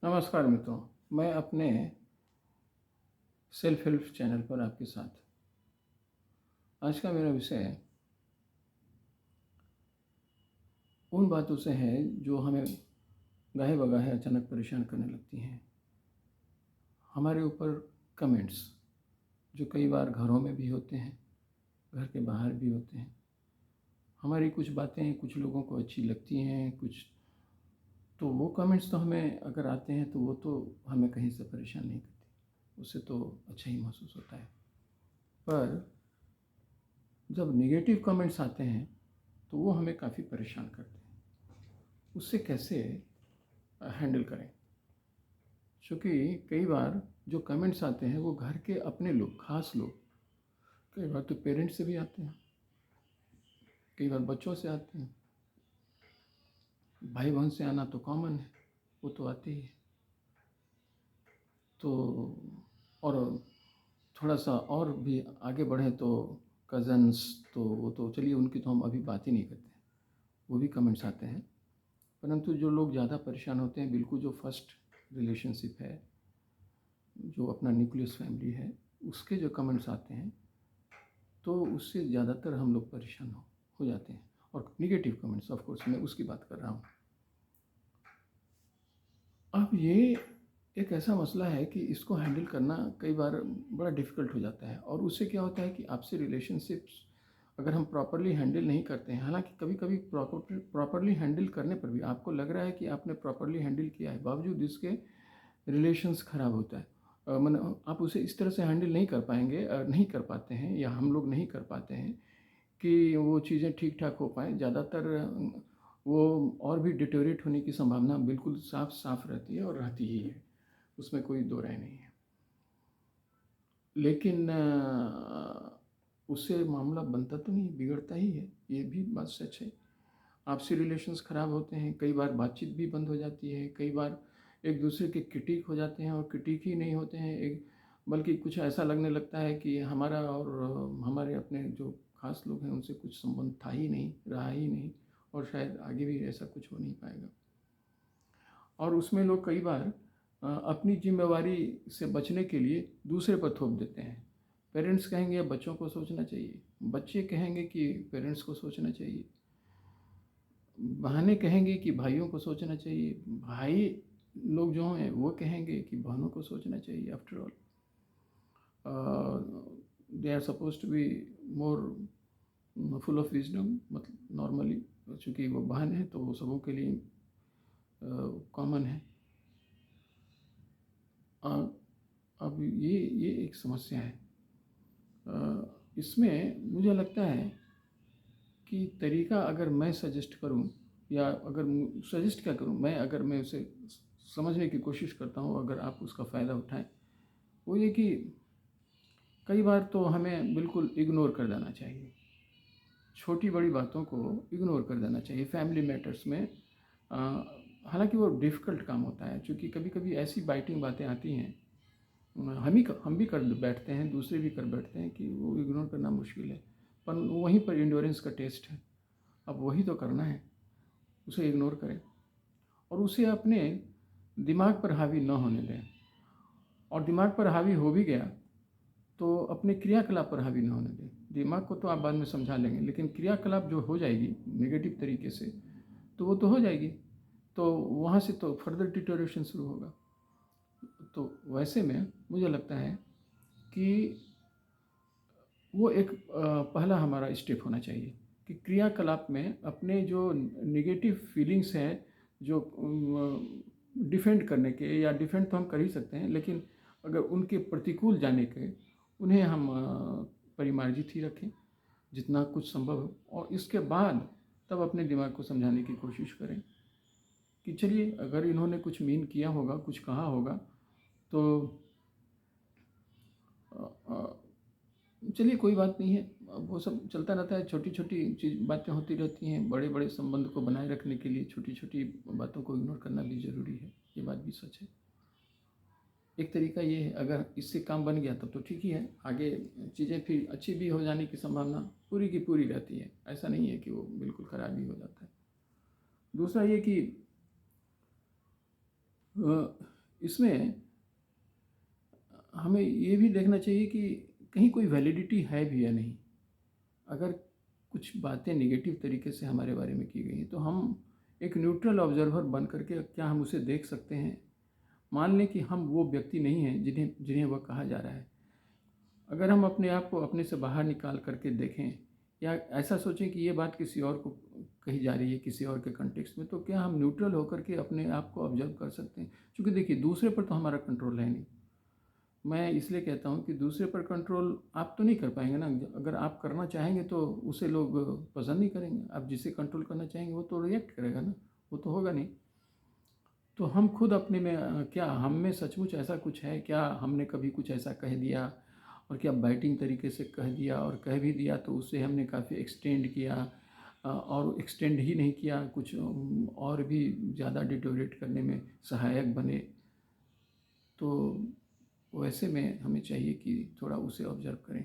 नमस्कार मित्रों, मैं अपने सेल्फ हेल्प चैनल पर आपके साथ। आज का मेरा विषय उन बातों से है जो हमें गाहे बगाहे अचानक परेशान करने लगती हैं। हमारे ऊपर कमेंट्स जो कई बार घरों में भी होते हैं, घर के बाहर भी होते हैं। हमारी कुछ बातें कुछ लोगों को अच्छी लगती हैं, कुछ तो वो कमेंट्स तो हमें अगर आते हैं तो वो तो हमें कहीं से परेशान नहीं करती, उससे तो अच्छा ही महसूस होता है। पर जब नेगेटिव कमेंट्स आते हैं तो वो हमें काफ़ी परेशान करते हैं। उससे कैसे हैंडल करें? क्योंकि कई बार जो कमेंट्स आते हैं वो घर के अपने लोग, खास लोग, कई बार तो पेरेंट्स से भी आते हैं, कई बार बच्चों से आते हैं, भाई बहन से आना तो कॉमन है, वो तो आते ही है। तो और थोड़ा सा और भी आगे बढ़े तो कज़न्स, तो वो तो चलिए उनकी तो हम अभी बात ही नहीं करते, वो भी कमेंट्स आते हैं। परंतु जो लोग ज़्यादा परेशान होते हैं, बिल्कुल जो फर्स्ट रिलेशनशिप है, जो अपना न्यूक्लियस फैमिली है, उसके जो कमेंट्स आते हैं तो उससे ज़्यादातर हम लोग परेशान हो जाते हैं। और निगेटिव कमेंट्स, ऑफ कोर्स मैं उसकी बात कर रहा हूँ। अब ये एक ऐसा मसला है कि इसको हैंडल करना कई बार बड़ा डिफ़िकल्ट हो जाता है। और उससे क्या होता है कि आपसे रिलेशनशिप्स अगर हम प्रॉपरली हैंडल नहीं करते हैं, हालांकि कभी कभी प्रॉपरली हैंडल करने पर भी आपको लग रहा है कि आपने प्रॉपरली हैंडल किया है, बावजूद इसके रिलेशंस ख़राब होता है। मतलब आप उसे इस तरह से हैंडल नहीं कर पाएंगे, नहीं कर पाते हैं, या हम लोग नहीं कर पाते हैं कि वो चीज़ें ठीक ठाक हो पाएँ। ज़्यादातर वो और भी डिटेरियोरेट होने की संभावना बिल्कुल साफ साफ रहती है और रहती ही है, उसमें कोई दो राय नहीं है। लेकिन उससे मामला बनता तो नहीं, बिगड़ता ही है, ये भी बात सच है। आपसी रिलेशंस ख़राब होते हैं, कई बार बातचीत भी बंद हो जाती है, कई बार एक दूसरे के क्रिटिक हो जाते हैं, और क्रिटिक ही नहीं होते हैं, एक बल्कि कुछ ऐसा लगने लगता है कि हमारा और हमारे अपने जो खास लोग हैं उनसे कुछ संबंध था ही नहीं, रहा ही नहीं, और शायद आगे भी ऐसा कुछ हो नहीं पाएगा। और उसमें लोग कई बार अपनी जिम्मेवारी से बचने के लिए दूसरे पर थोप देते हैं। पेरेंट्स कहेंगे बच्चों को सोचना चाहिए, बच्चे कहेंगे कि पेरेंट्स को सोचना चाहिए, बहनें कहेंगे कि भाइयों को सोचना चाहिए, भाई लोग जो हैं वो कहेंगे कि बहनों को सोचना चाहिए। After all they are suppose to be more full of wisdom, मतलब नॉर्मली, चूँकि वो बहन है तो वो सबों के लिए कॉमन है। अब ये एक समस्या है। इसमें मुझे लगता है कि तरीका अगर मैं सजेस्ट करूं, या अगर सजेस्ट क्या करूं, अगर मैं उसे समझने की कोशिश करता हूं, अगर आप उसका फ़ायदा उठाएं, वो ये कि कई बार तो हमें बिल्कुल इग्नोर कर देना चाहिए, छोटी बड़ी बातों को इग्नोर कर देना चाहिए फैमिली मैटर्स में। हालांकि वो डिफ़िकल्ट काम होता है, क्योंकि कभी कभी ऐसी बाइटिंग बातें आती हैं, हम भी कर बैठते हैं, दूसरे भी कर बैठते हैं, कि वो इग्नोर करना मुश्किल है। पर वहीं पर इंडोरेंस का टेस्ट है, अब वही तो करना है, उसे इग्नोर करें और उसे अपने दिमाग पर हावी न होने दें। और दिमाग पर हावी हो भी गया तो अपने क्रियाकलाप पर हावी न होने दें। दिमाग को तो आप बाद में समझा लेंगे, लेकिन क्रियाकलाप जो हो जाएगी नेगेटिव तरीके से, तो वो तो हो जाएगी, तो वहाँ से तो फर्दर डिटोरेशन शुरू होगा। तो वैसे में मुझे लगता है कि वो एक पहला हमारा स्टेप होना चाहिए कि क्रियाकलाप में अपने जो नेगेटिव फीलिंग्स हैं, जो डिफेंड करने के, या डिफेंड तो हम कर ही सकते हैं, लेकिन अगर उनके प्रतिकूल जाने के, उन्हें हम परिमार्जित ही रखें जितना कुछ संभव हो, और इसके बाद तब अपने दिमाग को समझाने की कोशिश करें कि चलिए अगर इन्होंने कुछ मीन किया होगा, कुछ कहा होगा, तो चलिए कोई बात नहीं है, वो सब चलता रहता है, छोटी छोटी चीज़ बातें होती रहती हैं। बड़े बड़े संबंध को बनाए रखने के लिए छोटी छोटी बातों को इग्नोर करना भी ज़रूरी है, ये बात भी सच है। एक तरीका ये है, अगर इससे काम बन गया तब तो ठीक ही है, आगे चीज़ें फिर अच्छी भी हो जाने की संभावना पूरी की पूरी रहती है, ऐसा नहीं है कि वो बिल्कुल ख़राब ही हो जाता है। दूसरा ये कि इसमें हमें ये भी देखना चाहिए कि कहीं कोई वैलिडिटी है भी या नहीं। अगर कुछ बातें नेगेटिव तरीके से हमारे बारे में की गई हैं तो हम एक न्यूट्रल ऑब्जर्वर बन करके क्या हम उसे देख सकते हैं। मान लें कि हम वो व्यक्ति नहीं हैं जिन्हें जिन्हें वह कहा जा रहा है। अगर हम अपने आप को अपने से बाहर निकाल करके देखें या ऐसा सोचें कि ये बात किसी और को कही जा रही है किसी और के कंटेक्स्ट में, तो क्या हम न्यूट्रल होकर के अपने आप को ऑब्जर्व कर सकते हैं? क्योंकि देखिए, दूसरे पर तो हमारा कंट्रोल है नहीं। मैं इसलिए कहता हूँ कि दूसरे पर कंट्रोल आप तो नहीं कर पाएंगे ना। अगर आप करना चाहेंगे तो उसे लोग पसंद नहीं करेंगे। आप जिसे कंट्रोल करना चाहेंगे वो तो रिएक्ट करेगा ना, वो तो होगा नहीं। तो हम खुद अपने में क्या हम में सचमुच ऐसा कुछ है? क्या हमने कभी कुछ ऐसा कह दिया और क्या बाइटिंग तरीके से कह दिया, और कह भी दिया तो उसे हमने काफ़ी एक्सटेंड किया, और एक्सटेंड ही नहीं किया, कुछ और भी ज़्यादा डिटोरेट करने में सहायक बने। तो वैसे में हमें चाहिए कि थोड़ा उसे ऑब्जर्व करें।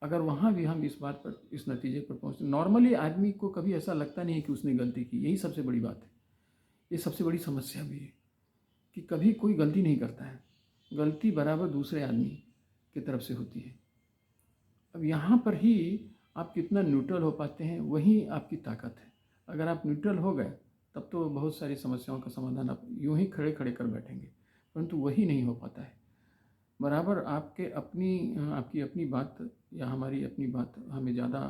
अगर वहाँ भी हम इस बात पर इस नतीजे पर पहुँचते, नॉर्मली आदमी को कभी ऐसा लगता नहीं है कि उसने गलती की। यही सबसे बड़ी बात है, ये सबसे बड़ी समस्या भी है कि कभी कोई गलती नहीं करता है। गलती बराबर दूसरे आदमी की तरफ से होती है। अब यहाँ पर ही आप कितना न्यूट्रल हो पाते हैं, वही आपकी ताकत है। अगर आप न्यूट्रल हो गए तब तो बहुत सारी समस्याओं का समाधान आप यूं ही खड़े खड़े कर बैठेंगे, परंतु वही नहीं हो पाता है। बराबर आपकी अपनी बात या हमारी अपनी बात हमें ज़्यादा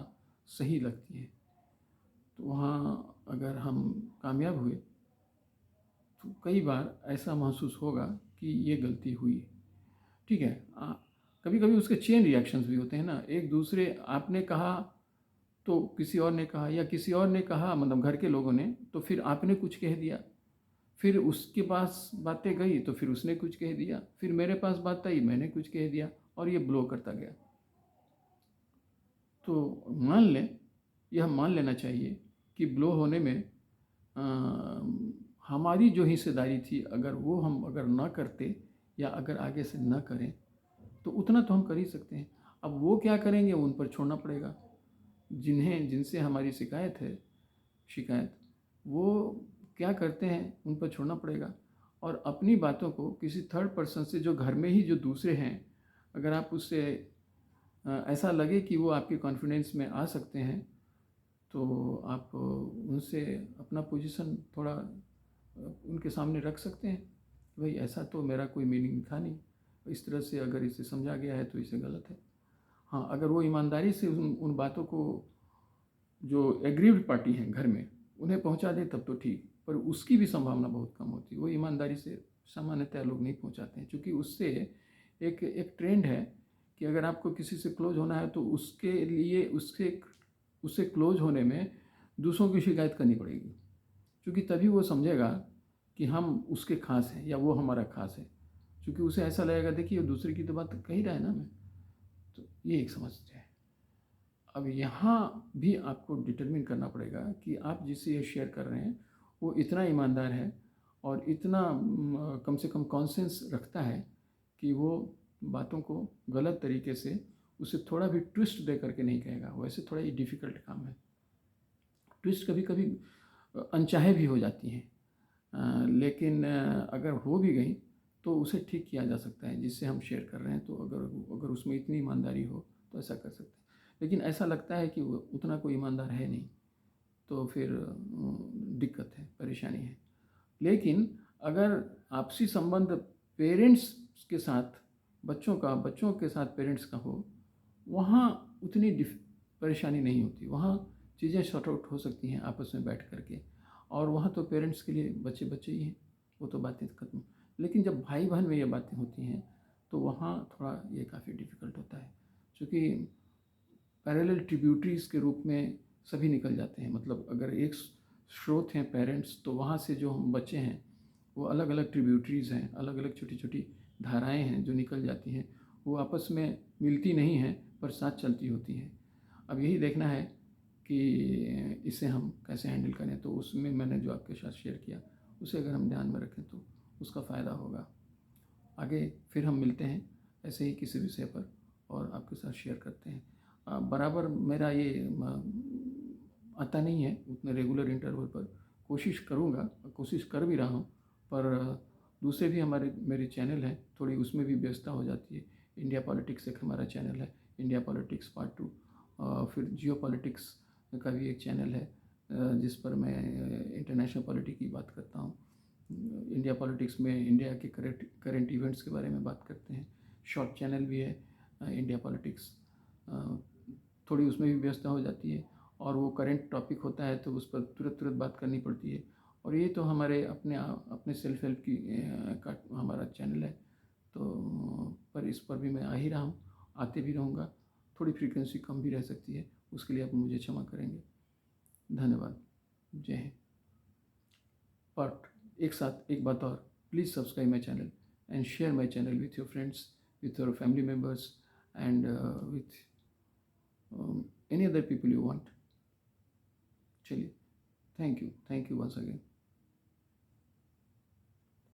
सही लगती है। तो वहाँ अगर हम कामयाब हुए तो कई बार ऐसा महसूस होगा कि ये गलती हुई। ठीक है, कभी कभी उसके चेन रिएक्शंस भी होते हैं ना। एक दूसरे, आपने कहा तो किसी और ने कहा, या किसी और ने कहा मतलब घर के लोगों ने, तो फिर आपने कुछ कह दिया, फिर उसके पास बातें गई तो फिर उसने कुछ कह दिया, फिर मेरे पास बात आई मैंने कुछ कह दिया, और ये ब्लो करता गया। तो यह मान लेना चाहिए कि ब्लो होने में अ, हमारी जो हिस्सेदारी थी, अगर ना करते या अगर आगे से ना करें तो उतना तो हम कर ही सकते हैं। अब वो क्या करेंगे उन पर छोड़ना पड़ेगा। जिनसे हमारी शिकायत वो क्या करते हैं उन पर छोड़ना पड़ेगा। और अपनी बातों को किसी थर्ड पर्सन से, जो घर में ही जो दूसरे हैं, अगर आप उससे ऐसा लगे कि वो आपके कॉन्फिडेंस में आ सकते हैं, तो आप उनसे अपना पोजीशन थोड़ा उनके सामने रख सकते हैं। भाई ऐसा तो मेरा कोई मीनिंग था नहीं, इस तरह से अगर इसे समझा गया है तो इसे गलत है। हाँ, अगर वो ईमानदारी से उन बातों को, जो एग्रीव्ड पार्टी हैं घर में, उन्हें पहुंचा दे तब तो ठीक, पर उसकी भी संभावना बहुत कम होती है। वो ईमानदारी से सामान्यतः लोग नहीं पहुंचाते हैं, क्योंकि उससे एक ट्रेंड है कि अगर आपको किसी से क्लोज होना है तो उसके लिए उससे क्लोज होने में दूसरों की शिकायत करनी पड़ेगी, क्योंकि तभी वो समझेगा कि हम उसके खास हैं या वो हमारा खास है। क्योंकि उसे ऐसा लगेगा, देखिए दूसरे की तो बात कह ही रहा है ना मैं। तो ये एक समस्या है। अब यहाँ भी आपको डिटरमिन करना पड़ेगा कि आप जिससे ये शेयर कर रहे हैं वो इतना ईमानदार है और इतना कम से कम कॉन्सेंस रखता है कि वो बातों को गलत तरीके से उसे थोड़ा भी ट्विस्ट दे करके नहीं कहेगा। वैसे थोड़ा ये डिफ़िकल्ट काम है। ट्विस्ट कभी कभी अनचाहे भी हो जाती हैं, लेकिन अगर हो भी गई तो उसे ठीक किया जा सकता है। जिससे हम शेयर कर रहे हैं तो अगर उसमें इतनी ईमानदारी हो तो ऐसा कर सकते हैं। लेकिन ऐसा लगता है कि वो उतना कोई ईमानदार है नहीं, तो फिर दिक्कत है, परेशानी है। लेकिन अगर आपसी संबंध पेरेंट्स के साथ बच्चों के साथ पेरेंट्स का हो, वहाँ उतनी परेशानी नहीं होती। वहाँ चीज़ें सॉर्ट आउट हो सकती हैं आपस में बैठ करके, और वहाँ तो पेरेंट्स के लिए बच्चे बच्चे ही हैं, वो तो बातें खत्म। लेकिन जब भाई बहन में ये बातें होती हैं तो वहाँ थोड़ा ये काफ़ी डिफ़िकल्ट होता है, क्योंकि पैरेलल ट्रिब्यूटरीज के रूप में सभी निकल जाते हैं। मतलब अगर एक स्रोत हैं पेरेंट्स, तो वहाँ से जो हम बच्चे हैं वो अलग अलग ट्रिब्यूटरीज हैं, अलग अलग छोटी छोटी धाराएं हैं जो निकल जाती हैं। वो आपस में मिलती नहीं हैं पर साथ चलती होती हैं। अब यही देखना है कि इसे हम कैसे हैंडल करें। तो उसमें मैंने जो आपके साथ शेयर किया उसे अगर हम ध्यान में रखें तो उसका फ़ायदा होगा। आगे फिर हम मिलते हैं ऐसे ही किसी विषय पर और आपके साथ शेयर करते हैं। बराबर मेरा ये आता नहीं है उतने रेगुलर इंटरवल पर। कोशिश करूँगा, कोशिश कर भी रहा हूँ, पर दूसरे भी हमारे मेरे चैनल हैं, थोड़ी उसमें भी व्यस्तता हो जाती है। इंडिया पॉलिटिक्स एक हमारा चैनल है, इंडिया पॉलिटिक्स पार्ट 2। फिर जियो पॉलिटिक्स का भी एक चैनल है, जिस पर मैं इंटरनेशनल पॉलिटिक्स की बात करता हूँ। इंडिया पॉलिटिक्स में इंडिया के करंट इवेंट्स के बारे में बात करते हैं। शॉर्ट चैनल भी है इंडिया पॉलिटिक्स, थोड़ी उसमें भी व्यस्तता हो जाती है, और वो करंट टॉपिक होता है तो उस पर तुरंत तुरंत बात करनी पड़ती है। और ये तो हमारे अपने सेल्फ हेल्प की का हमारा चैनल है, तो पर इस पर भी मैं आ ही रहा हूँ, आते भी रहूँगा। थोड़ी फ्रीक्वेंसी कम भी रह सकती है, उसके लिए आप मुझे क्षमा करेंगे। धन्यवाद। जय हिंद। बट एक साथ एक बात और, please subscribe my channel and share my channel with your friends, with your family members, and with any other people you want. चलिए, थैंक यू once again.